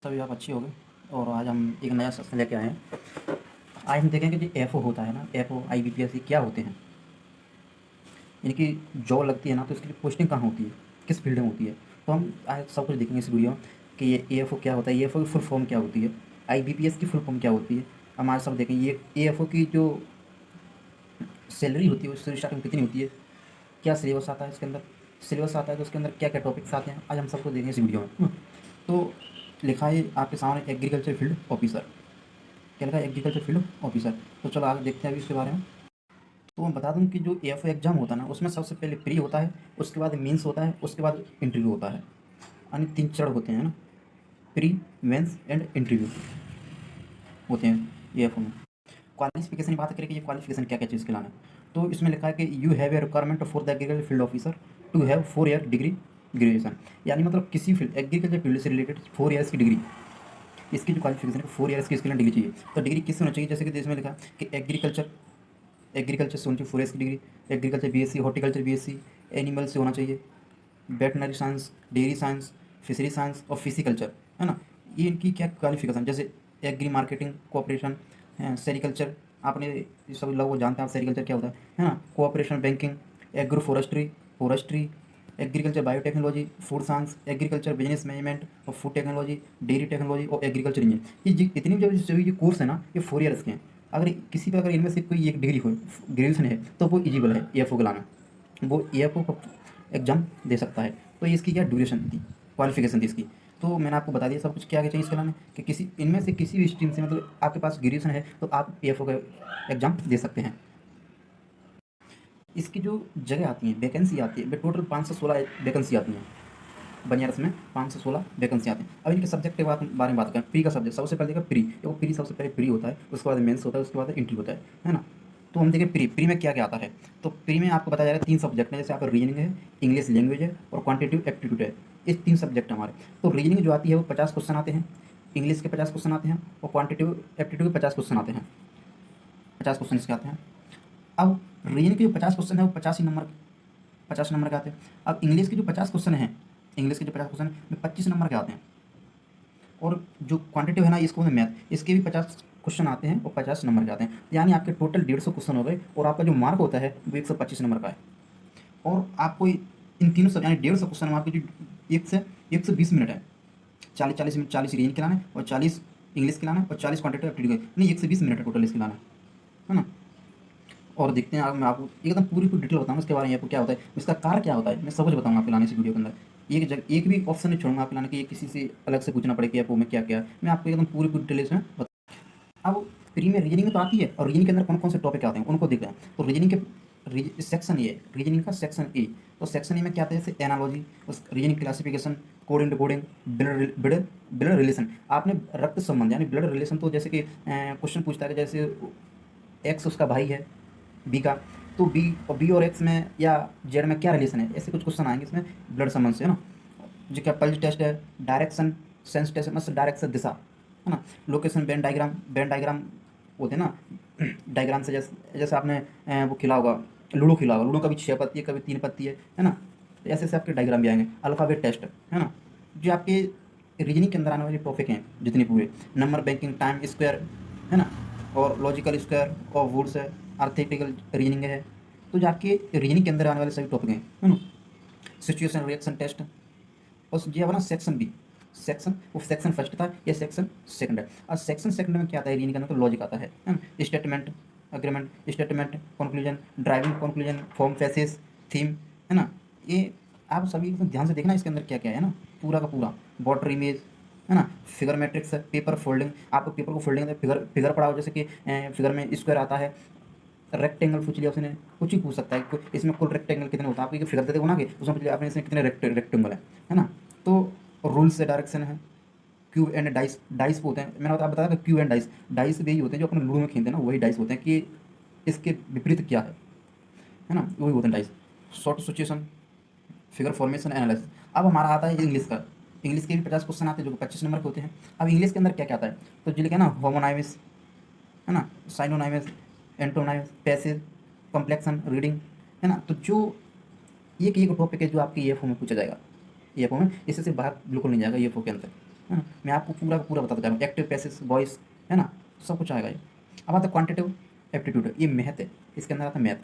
सभी आप अच्छी हो गए। और आज हम एक नया सेशन लेके आए हैं। आज हम देखेंगे जो एफ ओ होता है ना, एफ ओ आई बी पी एस ये क्या होते हैं। इनकी जॉब लगती है ना, तो इसकी पोस्टिंग कहाँ होती है, किस फील्ड में होती है। तो हम आज सब कुछ देखेंगे इस वीडियो में कि ये ए एफ ओ क्या होता है, ए एफ ओ की फुल फॉर्म क्या होती है, आई बी पी एस की फुल फॉर्म क्या होती है। हम आज सब देखेंगे ये ए एफ ओ की जो सैलरी होती है उससे स्टार्टिंग कितनी होती है, क्या सिलेबस आता है इसके अंदर, सिलेबस आता है तो उसके अंदर क्या क्या टॉपिक्स आते हैं, आज हम सबको देखेंगे इस वीडियो में। तो लिखा है आपके सामने एग्रीकल्चर फील्ड ऑफिसर, क्या लिखा है, एग्रीकल्चर फील्ड ऑफिसर। तो चलो आगे देखते हैं अभी इसके बारे में। तो मैं बता दूं कि जो ए एफ ओ एग्ज़ाम होता है ना, उसमें सबसे पहले प्री होता है, उसके बाद मेंस होता है, उसके बाद इंटरव्यू होता है। यानी 3 चरण होते हैं ना, प्री, मेंस एंड इंटरव्यू होते हैं ए एफ ओ में। क्वालिफिकेशन की बात करें कि ये क्वालिफिकेशन क्या क्या चीज़ के लाना है, तो इसमें लिखा है कि you have a requirement for the agriculture field officer to have 4 year degree graduation. यानी मतलब किसी फील्ड एग्रीकल्चर फील्ड से रिलेटेड 4 ईयर्स की डिग्री, इसकी जो क्वालिफिकेशन है 4 ईयर्स की इसके लिए डिग्री चाहिए। तो डिग्री किससे होना चाहिए, जैसे कि देश में लिखा कि एग्रीकल्चर, एग्रीकल्चर से होनी चाहिए 4 ईयर्स की degree, agriculture B S C, horticulture B S C, animal से होना चाहिए, veterinary science, dairy science, fishery science और फिजिकल्चर, है ना। ये इनकी क्या क्वालिफिकेशन, जैसे एग्री मार्केटिंग कोऑपरेशन, सेरिकल्चर, आपने ये सब लोग जानते हैं आप सेरिकल्चर क्या होता है ना, cooperation banking, agro forestry, forestry, agriculture biotechnology, food science, agriculture business management और फूड टेक्नोलॉजी, डेयरी टेक्नोलॉजी और एग्रीकल्चर इंजीनियर। इतनी जो ये कोर्स है ना, ये 4 ईयर्स के हैं। अगर किसी पर अगर इनमें से कोई एक डिग्री हो, ग्रेजुएशन है, तो वो एलिजिबल है ए एफ ओ को लाना, वो ए एफ ओ को एग्ज़ाम दे सकता है। तो ये इसकी क्या ड्यूरेशन थी, क्वालिफिकेशन थी इसकी। तो मैंने आपको बता दिया सब कुछ क्या क्या चाहिए इसके लाने, कि किसी इनमें से किसी भी स्ट्रीम से मतलब आपके पास ग्रेजुएशन है तो आप ए एफ ओ का एग्ज़ाम दे सकते हैं। इसकी जो जगह आती हैं, वैकेंसी आती है, टोटल 516 वैकेंसी आती हैं बनियारस में, 516 वैकेंसी आती हैं। अब इनके सब्जेक्ट के बारे में बात करें, प्री का सब्जेक्ट सबसे पहले देखा प्री, देखो प्री सबसे पहले प्री होता है, उसके बाद मेंस होता है, उसके बाद इंटरव्यू होता है ना। तो हम देखें प्री, प्री में क्या क्या आता है। तो प्री में आपको बताया जा रहा है 3 सब्जेक्ट हैं, जैसे आपका रीजनिंग है, इंग्लिश लैंग्वेज है और क्वान्टिटेटिव एप्टीट्यूड है। ये 3 सब्जेक्ट हमारे। तो रीजनिंग जो आती है वो 50 क्वेश्चन आते हैं, इंग्लिश के 50 क्वेश्चन आते हैं और क्वान्टिटेटिव एप्टीट्यूड के 50 क्वेश्चन आते हैं, 50 क्वेश्चन इसके आते हैं। अब रीजनिंग के जो 50 क्वेश्चन है वो 50 नंबर के आते हैं। अब इंग्लिश के जो 50 क्वेश्चन हैं, इंग्लिश के जो 50 क्वेश्चन हैं में 25 नंबर के आते हैं। और जो क्वांटिटिव है ना, इसको मैथ, इसके भी 50 क्वेश्चन आते हैं और 50 नंबर के आते हैं। यानी आपके टोटल 150 क्वेश्चन हो गए और आपका जो मार्क होता है वो 125 नंबर का है। और आपको इन तीनों सब यानी 150 क्वेश्चन में आपकी जो 120 मिनट है, 40 मिनट, 40 रीजनिंग के लाना है और 40 इंग्लिश के लाना है और 40 क्वांटिटिव एप्टीट्यूड के, नहीं 120 मिनट है टोटल इसके लाना है ना। और देखते हैं, मैं आपको एकदम पूरी डिटेल बताऊंगा इसके बारे में, आपको क्या होता है, इसका कार्य क्या होता है, मैं सब कुछ बताऊंगा आपको लाने इस वीडियो के अंदर। एक भी ऑप्शन नहीं छोड़ूंगा आपको लाने कि ये किसी से अलग से पूछना पड़े कि आपको में क्या क्या है। मैं आपको एकदम पूरी डिटेल इसमें अब प्री में रीजनिंग तो आती है, और रीजनिंग के अंदर कौन कौन से टॉपिक आते हैं उनको देखते हैं। तो रीजनिंग के सेक्शन ए, रीजनिंग का सेक्शन ए। तो सेक्शन ए में क्या आता है, जैसे एनालॉजी, उस reasoning classification, code and coding, blood blood blood relation. आपने रक्त संबंध यानी ब्लड रिलेशन, तो जैसे कि क्वेश्चन पूछता है कि जैसे एक्स उसका भाई है बी का, तो बी और एक्स में या जेड में क्या रिलेशन है, ऐसे कुछ क्वेश्चन आएंगे इसमें ब्लड संबंध से, है ना। जो क्या पल्स टेस्ट है, डायरेक्शन सेंस टेस्ट, मतलब डायरेक्शन दिशा, है ना। लोकेशन, बैंड डायग्राम होते हैं ना, डायग्राम से जैसे आपने वो खिला होगा, लूडो खिला होगा, लूडो कभी 6 पत्ती है, कभी 3 पत्ती है ना। तो ऐसे ऐसे आपके डायग्राम भी आएंगे। अल्फ़ाबेट टेस्ट, है ना। जो आपके रीजनिंग के अंदर आने वाले टॉपिक हैं जितने पूरे, नंबर बैंकिंग, टाइम स्क्वायर, है ना, और लॉजिकल स्क्वायर और वुड्स है, अर्थेटिकल रीजनिंग है। तो जो आपके रीजनिंग के अंदर आने वाले सभी टॉपिक हैं, है ना। सिचुएशन रिएक्शन टेस्ट, और ये अपना सेक्शन बी, सेक्शन वो सेक्शन फर्स्ट था, ये सेक्शन सेकंड है। और सेक्शन सेकंड में क्या आता है रीजनिंग के अंदर, तो लॉजिक आता है ना, statement, agreement, statement, conclusion, driving conclusion, form faces, theme, है ना। ये आप सभी एकदम ध्यान से देखना इसके अंदर क्या क्या है ना, पूरा का पूरा बॉर्डर इमेज, है ना, फिगर मैट्रिक्स, पेपर फोल्डिंग, आपको पेपर को फोल्डिंग फिगर फिगर पढ़ा हो, जैसे कि फिगर में स्क्वायर आता है, रेक्टेंगल पूछ लिया उसने, कुछ ही पूछ सकता है इसमें कुल रेक्टेंगल कितने होता है, आपको फिगर देते हो ना कि उसमें पूछ लिया आपने इसमें कितने रेक्टेंगल है ना। तो रूल्स से डायरेक्शन है, क्यू एंड डाइस, डाइस होते हैं, मैंने आप बताया क्यू एंड डाइस, डाइस वही होते हैं जो अपने लूडो में खेलते हैं ना, वही डाइस होते हैं कि इसके विपरीत क्या है ना, वही होते हैं dice. Short situation, figure formation, analysis. अब हमारा आता है इंग्लिश का, इंग्लिश के भी 50 क्वेश्चन आते हैं जो 25 नंबर के होते हैं। अब इंग्लिश के अंदर क्या क्या आता है, तो जो लिखा है ना, होमोनाइमिस, है ना, साइनोनाइमस, एंटोनाइमस, पैसिव, कॉम्प्लेक्सन, रीडिंग, है ना। तो जो एक टॉपिक है जो आपके ईएफओ में पूछा जाएगा, ईएफओ में इससे से बाहर बिल्कुल नहीं जाएगा ईएफओ के अंदर, है ना। मैं आपको पूरा का पूरा बताता जा रहा हूँ, एक्टिव पैसिव वॉइस, है ना, सब कुछ आएगा ये। अब आता है क्वांटिटेटिव एप्टीट्यूड, ये मैथ है, इसके अंदर आता है मैथ।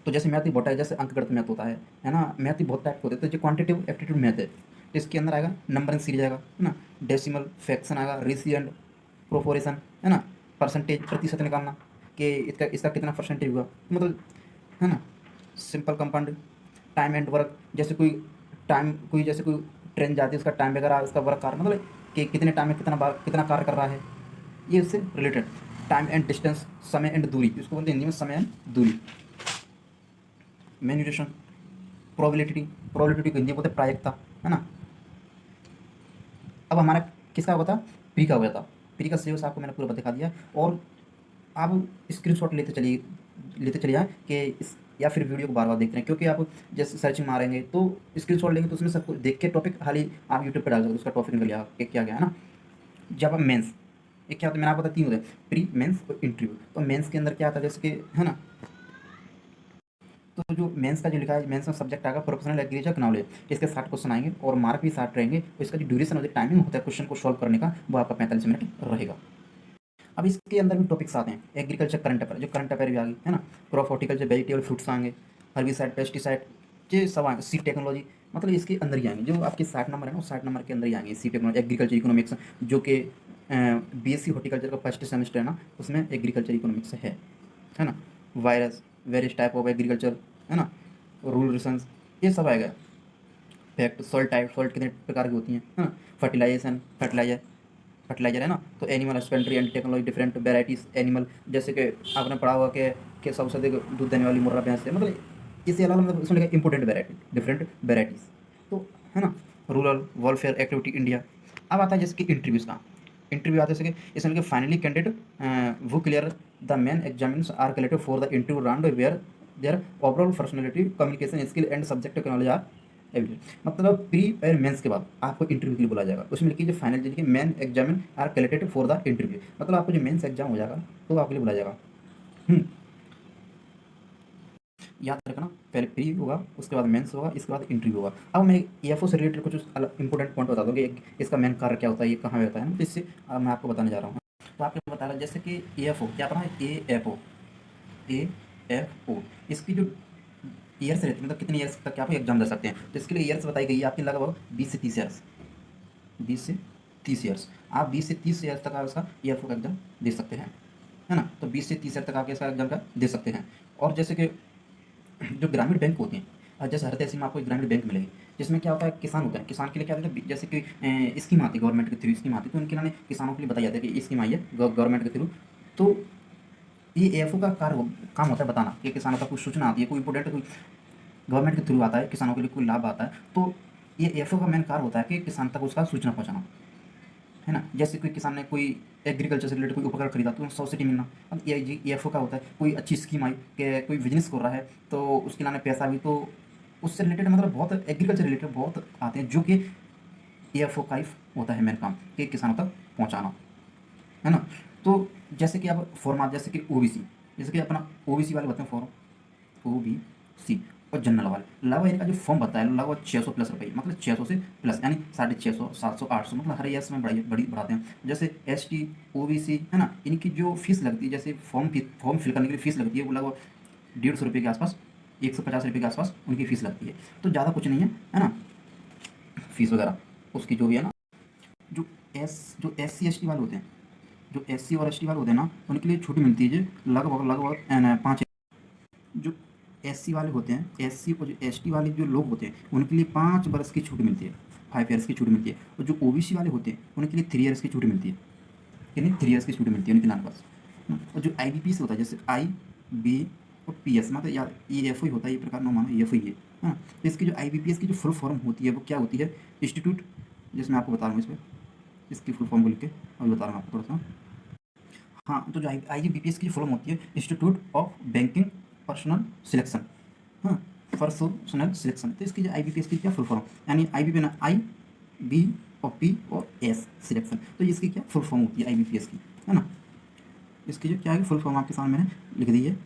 तो जैसे मैथ ही बहुत है, जैसे अंकगणित मैथ होता है ना, मैथ ही बहुत टाइप के होते हैं। तो जो क्वांटिटेटिव एप्टीट्यूड मैथ है, तो इसके अंदर आएगा नंबरिंग सीरीज आएगा, है ना, डेसिमल फ्रैक्शन आएगा, रेशियो एंड प्रोपोर्शन, है ना, परसेंटेज प्रतिशत निकालना कि इसका इसका कितना परसेंटेज हुआ, मतलब, है ना, simple compound, time and work, जैसे कोई टाइम, कोई जैसे कोई ट्रेन जाती है, उसका टाइम वगैरह, उसका वर्क कार्य, मतलब कि कितने टाइम में कितना बार कितना कार्य कर रहा है, ये उससे रिलेटेड। टाइम एंड डिस्टेंस, समय एंड दूरी, इसको बोलते हैं हिंदी में समय एंड दूरी। मैन्युरेशन, प्रोबेबिलिटी, प्रोबेबिलिटी को हिंदी बोलते हैं प्रायिकता, है ना। अब हमारा किसका हुआ था, प्री का हुआ था। प्री का सिलेबस आपको मैंने पूरा दिखा दिया। और आप स्क्रीनशॉट लेते चलिए आए कि इस, या फिर वीडियो को बार बार देखते रहें, क्योंकि आप जैसे सर्चिंग मारेंगे तो स्क्रीनशॉट लेंगे तो उसमें सब कुछ देख के टॉपिक खाली आप यूट्यूब पर डाल सकते, उसका टॉपिक निकल गया कि क्या गया, है ना। जब आप मेंस, एक क्या होता है, मैंने आपको बताया 3 होते हैं, प्री, मेंस और इंटरव्यू। तो मेंस के अंदर क्या आता है, जैसे कि, है ना, तो जो मेंस का जो लिखा है, मेंस में सब्जेक्ट आएगा प्रोफेशनल एग्रीकल्चर नॉलेज, इसके 60 क्वेश्चन आएंगे और मार्क भी 60 रहेंगे। तो इसका जो ड्यूरेशन होता है, टाइमिंग होता है क्वेश्चन को सॉल्व करने का, वो आपका 45 मिनट रहेगा। अब इसके अंदर भी टॉपिक्स आते हैं, एग्रीकल्चर करंट अफेयर, जो करंट अफेयर भी आ गई, है ना, क्रॉप हॉर्टिकल्चर, वेजिटेबल फ्रूट्स आएंगे, हर्बिसाइड पेस्टिसाइड, ये सब आएंगे, सीड टेक्नोलॉजी, मतलब इसके अंदर ही आएंगे। जो आपके 60 नंबर है ना, 60 नंबर के अंदर ही आएंगे सीड टेक्नोलॉजी, एग्रीकल्चर इकोनॉमिक्स, जो कि बीएससी हॉर्टिकल्चर का फर्स्ट सेमेस्टर है ना, उसमें एग्रीकल्चर इकोनॉमिक्स है ना। Virus, various type of agriculture, है ना, रूरल रिसर्च, ये सब आएगा। फैक्ट, सॉल्ट टाइप, सॉल्ट कितने प्रकार की होती हैं, है ना, फर्टिलाइजेशन, फर्टिलाइजर, है ना। तो animal husbandry and technology, different varieties animal, जैसे कि आपने पढ़ा होगा कि सबसे अधिक दूध देने वाली मुर्रा भैंस है, मतलब इससे अलावा, मतलब इसमें लिखा इंपोर्टेंट वेराइटी, डिफरेंट वेराइटीज, तो, है ना। Rural welfare activity India. अब आता है जैसे कि इंटरव्यूज़ का, इंटरव्यू आते हैं जैसे कि इसमें लिखा फाइनली कैंडिडेट वो clear the main examinees are collected for the interview round where their overall personality, communication skill and subject knowledge are average. मतलब प्री और मेंस के बाद आपको इंटरव्यू के लिए बुलाया जाएगा, उसमें लिखिए जो फाइनल देखिए main examine are collected for the interview, मतलब आपको जो मेंस एग्जाम हो जाएगा तो आपके लिए बुलाया जाएगा। याद रखना, पहले प्री होगा, उसके बाद मेंस होगा, इसके बाद इंटरव्यू होगा। अब मैं ईएफओ से रिलेटेड कुछ अलग इंपॉर्टेंट पॉइंट बता दूँ कि इसका मेन कार्य क्या होता है, ये कहाँ होता है ना, तो इससे मैं आपको बताने जा रहा हूँ। तो आपको बता रहा जैसे कि ईएफओ क्या पढ़ा है, ए एफ ओ, इसकी जो ईयर्स रहती है, मतलब कितने ईयर्स तक आप एग्जाम दे सकते हैं, तो इसके लिए ईयर्स बताई गई है आपकी लगभग 20 से 30 ईयर्स, 20 से 30 ईयर्स। आप 20 से 30 ईयर्स तक आप इसका ईएफओ का एग्जाम दे सकते हैं, है ना। तो 20 से 30 ईयर तक आप इसका एग्जाम का दे सकते हैं। और जैसे कि जो ग्रामीण बैंक होते हैं, जैसे हर तहसील में आपको एक ग्रामीण बैंक मिलेगी, जिसमें क्या होता है, किसान होता है, किसान के लिए क्या होता है, जैसे कि स्कीम आती है गवर्नमेंट के थ्रू, स्कीम आती है, तो उनके लिए किसानों के लिए बताया जाता है कि स्कीम आई है गवर्नमेंट के थ्रू। तो ये एएफओ का काम होता है बताना कि किसानों का कुछ सूचना आती है, कोई इंपोर्टेंट, कोई गवर्नमेंट के थ्रू आता है, किसानों के लिए कोई लाभ आता है, तो ये एएफओ का मेन कार्य होता है कि किसान तक उसका सूचना पहुंचाना, है ना। जैसे कोई किसान ने कोई एग्रीकल्चर से रिलेटेड कोई उपकरण खरीदा तो सब्सिडी मिलना। अब ये एफ का होता है, कोई अच्छी स्कीम आई कि कोई बिजनेस कर रहा है तो उसके लाने पैसा भी, तो उससे रिलेटेड मतलब बहुत एग्रीकल्चर रिलेटेड बहुत आते हैं, जो कि एफ का ही होता है मेन काम कि किसानों तक पहुँचाना, है ना। तो जैसे कि अब फॉर्म, जैसे कि ओबीसी, जैसे कि अपना ओबीसी वाले बताते हैं फॉर्म, ओबीसी और जनरल वाले, लगभग इनका जो फॉर्म बताया लगभग 600+ रुपये, मतलब 600 से प्लस, यानी 650, 700, 800, मतलब हर ईयर्स में बड़ी बढ़ाते हैं। जैसे एसटी, ओबीसी, है ना, इनकी जो फीस लगती है, जैसे फॉर्म फिल करने के लिए फीस लगती है, वो लगभग 150 रुपये के आसपास, 150 रुपये के आसपास उनकी फीस लगती है। तो ज़्यादा कुछ नहीं है ना, फीस वगैरह उसकी जो भी है ना। जो एस सी एस टी वाले होते हैं, जो एस सी और एस टी वाले होते हैं ना, उनके लिए छुट्टी मिलती है जो लगभग 5, जो एससी वाले होते हैं, एससी और जो एसटी वाले जो लोग होते हैं, उनके लिए 5 वर्ष की छूट मिलती है, 5 ईयर्स की छूट मिलती है। और जो ओबीसी वाले होते हैं उनके लिए 3 ईयर्स की छूट मिलती है, यानी 3 ईयर्स की छूट मिलती है उनके नाम पास। और जो IBPS होता है, जैसे IB और PS, मतलब यार ये एफ ही होता है, ये प्रकार, नो मानो एफ ही है ना। तो इसकी जो IBPS की जो फुल फॉर्म होती है वो क्या होती है, इंस्टीट्यूट, जिसमें आपको बता रहा हूँ इस पर, इसकी फुल फॉर्म को लिख के अभी बता रहा हूँ आपको थोड़ा सा। हाँ, तो जो IBPS की फॉर्म होती है, institute of banking personal selection, हाँ, पर्सनल सिलेक्शन। तो इसकी जो IBPS की क्या फुल फॉर्म, यानी IB ना, IB और P और S सिलेक्शन, तो इसकी क्या फुल फॉर्म होती है IBPS की, है ना। इसकी जो क्या है फुल फॉर्म आपके सामने मैंने लिख दी है।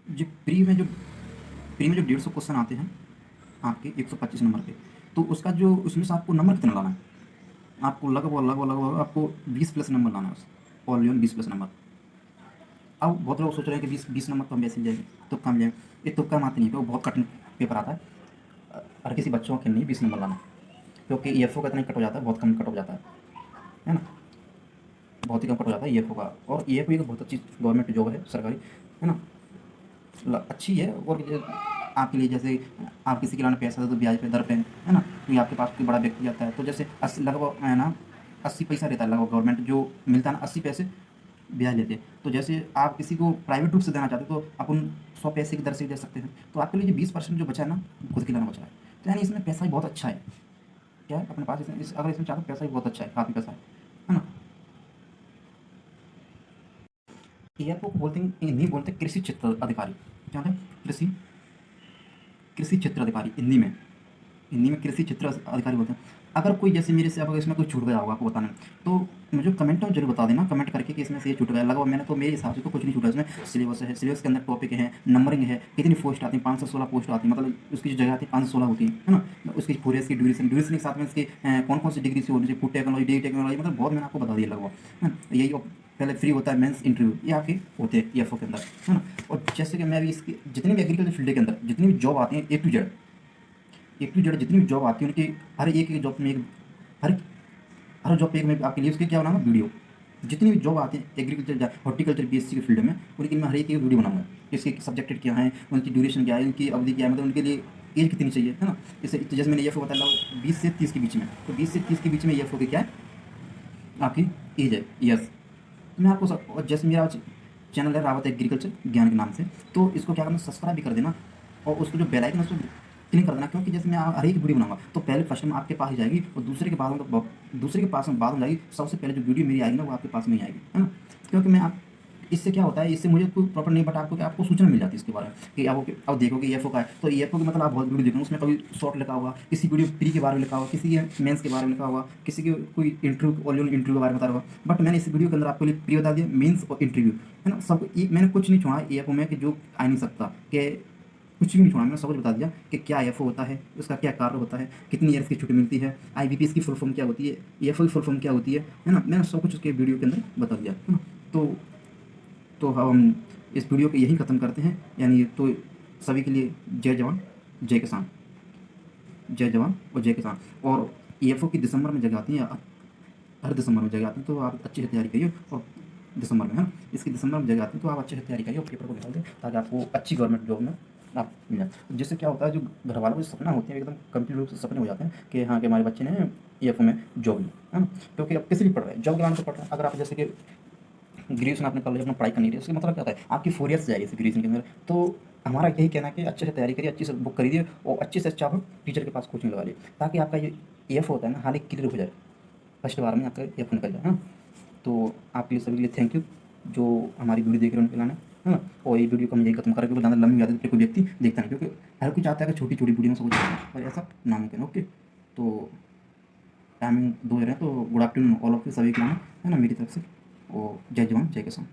जो प्री में जो 150 क्वेश्चन आते हैं आपके 125 नंबर के, तो उसका जो उसमें से आपको नंबर कितना लाना है, आपको लगभग आपको 20+ नंबर लाना है उससे, ऑल इन 20+ नंबर। अब बहुत लोग सोच रहे हैं कि 20 नंबर तो हम वैसे ही जाएंगे, तुक्का हम जाएंगे। ये तुक्का मात्र नहीं है, वो बहुत कठिन पेपर आता है। हर किसी बच्चों के नहीं 20 नंबर लाना, क्योंकि EFO का इतना ही कट हो जाता है, बहुत कम कट हो जाता है ना, बहुत ही कम कट हो जाता है EFO का। और EFO एक बहुत अच्छी गवर्नमेंट जॉब है, सरकारी, है ना, अच्छी है। और आपके लिए जैसे आप किसी के लाने पैसा दे तो ब्याज पे दर पे, है ना, कोई आपके पास कोई बड़ा व्यक्ति आता है तो जैसे 80 लगभग है ना 80 पैसा रहता है लगभग, गवर्नमेंट जो मिलता है ना 80 पैसे ब्याज लेते हैं। तो जैसे आप किसी को प्राइवेट रूप से देना चाहते हो तो आप उन 100 पैसे की दर से दे सकते हैं। तो आपके लिए जो 20% जो बचा है ना, खुद के लाना बचा है, तो यानी इसमें पैसा ही बहुत अच्छा है। क्या है अपने पास इसमें अगर इसमें चाहो पैसा ही बहुत अच्छा है, काफ़ी पैसा है ना। EFO को बोलते हैं, नहीं बोलते कृषि क्षेत्र अधिकारी, क्या होता है, कृषि क्षेत्र अधिकारी हिंदी में, हिंदी में कृषि क्षेत्र अधिकारी बोलते हैं। अगर कोई जैसे मेरे से अगर इसमें कोई छूट गया होगा आपको बताने में, तो मुझे कमेंट में जरूर बता देना, कमेंट करके कि इसमें से ये छूट गया। लगभग मैंने तो मेरे हिसाब से तो कुछ नहीं छूटा इसमें। सिलेबस है, सिलेबस के अंदर टॉपिक है, नंबरिंग है, कितनी पोस्ट आती है, 516 पोस्ट आती है, मतलब उसकी जो जगह आती है 516 होती है ना। उसकी पूरे इसकी ड्यूरेशन के साथ में इसके कौन कौन सी डिग्री से होनी चाहिए, फूड टेक्नोलॉजी, डी टेक्नोलॉजी, मतलब बहुत मैंने आपको बता दिया लगभग, है ना। यही पहले फ्री होता है मेंस इंटरव्यू, ये आपके होते हैं EFO के अंदर, है ना। और जैसे कि मैं अभी इसकी जितनी भी एग्रीकल्चर फील्ड के अंदर जितनी भी जॉब आती हैं A to Z जितनी भी जॉब आती है उनकी हर एक जॉब में एक हर हर जॉब पे एक मैं आपके लिए उसके क्या बनाऊंगा वीडियो। जितनी भी जॉब आती है एग्रीकल्चर हॉर्टिकल्चर BSc के फील्ड में, उनकी मैं हर एक वीडियो बनाऊंगा। इसके सब्जेक्टेड क्या है, उनकी ड्यूरेशन क्या है, उनकी अवधि क्या है, मतलब उनके लिए एज कितनी चाहिए, है ना। इससे तो जैसे मैंने EFO बताया 20 से 30 के बीच में, तो 20 से 30 के बीच में EFO की क्या है आपकी एज है, यस। मैं आपको और जैसे मेरा चैनल है रावत एग्रीकल्चर ज्ञान के नाम से, तो इसको क्या करना, सब्सक्राइब भी कर देना और उसको जो बेल आइकन है उसको क्लिक कर देना, क्योंकि जैसे मैं हर एक वीडियो बनाऊंगा तो पहले फर्स्ट में आपके पास ही जाएगी और दूसरे के पास में बाद में जाएगी। सबसे पहले जो वीडियो मेरी आएगी ना वो आपके पास में ही आएगी, है ना। क्योंकि मैं आप इससे क्या होता है, इससे मुझे कोई प्रॉपर नहीं बता, आपको सूचना मिल जाती है इसके बारे में कि आपको अब देखो कि EFO का है, तो EFO की मतलब आप बहुत वीडियो देखो, उसमें कभी शॉर्ट लिखा होगा, किसी वीडियो प्री के बारे में लिखा होगा, किसी के मेंस के बारे में लिखा होगा, किसी के कोई इंटरव्यू ऑनलाइन इंटरव्यू के बारे में बता रहा होगा। बट मैंने इस वीडियो के अंदर आपको लिए प्री बता दिया, मेंस और इंटरव्यू, है ना। सब मैंने कुछ नहीं छोड़ा EFO में कि जो आ नहीं सकता, कि कुछ भी नहीं छोड़ा, मैंने सब कुछ बता दिया कि क्या EFO होता है, उसका क्या कार्य होता है, कितनी ईयर्स की छुट्टी मिलती है, IBPS की फुल फॉर्म क्या होती है, EFO की फुल फॉर्म क्या होती है ना। मैंने सब कुछ उसके वीडियो के अंदर बता दिया, है ना। तो हम इस वीडियो को यहीं ख़त्म करते हैं, यानी तो सभी के लिए जय जवान जय किसान, जय जवान और जय किसान। और EFO की दिसंबर में जगह आती है, हर दिसंबर में जगह आती है, तो आप अच्छे से तैयारी करिए। और दिसंबर में, है ना, इसकी दिसंबर में जगह आती है, तो आप अच्छे से तैयारी करिए और पेपर को निकाल दें ताकि आपको अच्छी गवर्नमेंट जॉब में आप मिल जाए। जिससे क्या होता है, जो घर वालों के सपना होते हैं एकदम कंप्लीट रूप से सपने हो जाते हैं कि हाँ कि हमारे बच्चे ने EFO में जॉब ली, है ना। क्योंकि अब किसी भी पढ़ रहे हैं, जॉब दिलाना तो पढ़ रहे हैं। अगर आप जैसे कि ग्रेजुएशन आपने कर लिया, अपना पढ़ाई करनी है, उसका मतलब क्या होता है, आपकी 4 ईयर्स जाएगी इस ग्रेजुएशन के अंदर। तो हमारा यही कहना है कि अच्छे से तैयारी करिए, अच्छे से बुक खरीदिए और अच्छे से अच्छा आप टीचर के पास कोचिंग लगा लिए, ताकि आपका ये EFO होता है ना, हाल ही क्लियर हो जाए, फर्स्ट बार में आपका EFO निकल जाए, है ना। तो आपके लिए सभी के लिए थैंक यू जो हमारी वीडियो देख रहे हैं उनके लाने, है ना। और ये वीडियो को हम यही खत्म करें, क्योंकि ज़्यादा लंबी हो जाती है तो कोई व्यक्ति देखता नहीं, क्योंकि हर कोई चाहता है कि छोटी छोटी वीडियो में सब कुछ, और ऐसा नामुमकिन। ओके, तो टाइमिंग 2 हो रहे हैं, तो good afternoon all of you सभी के लाने, है ना, मेरी तरफ से। और जय जवान जय किसान।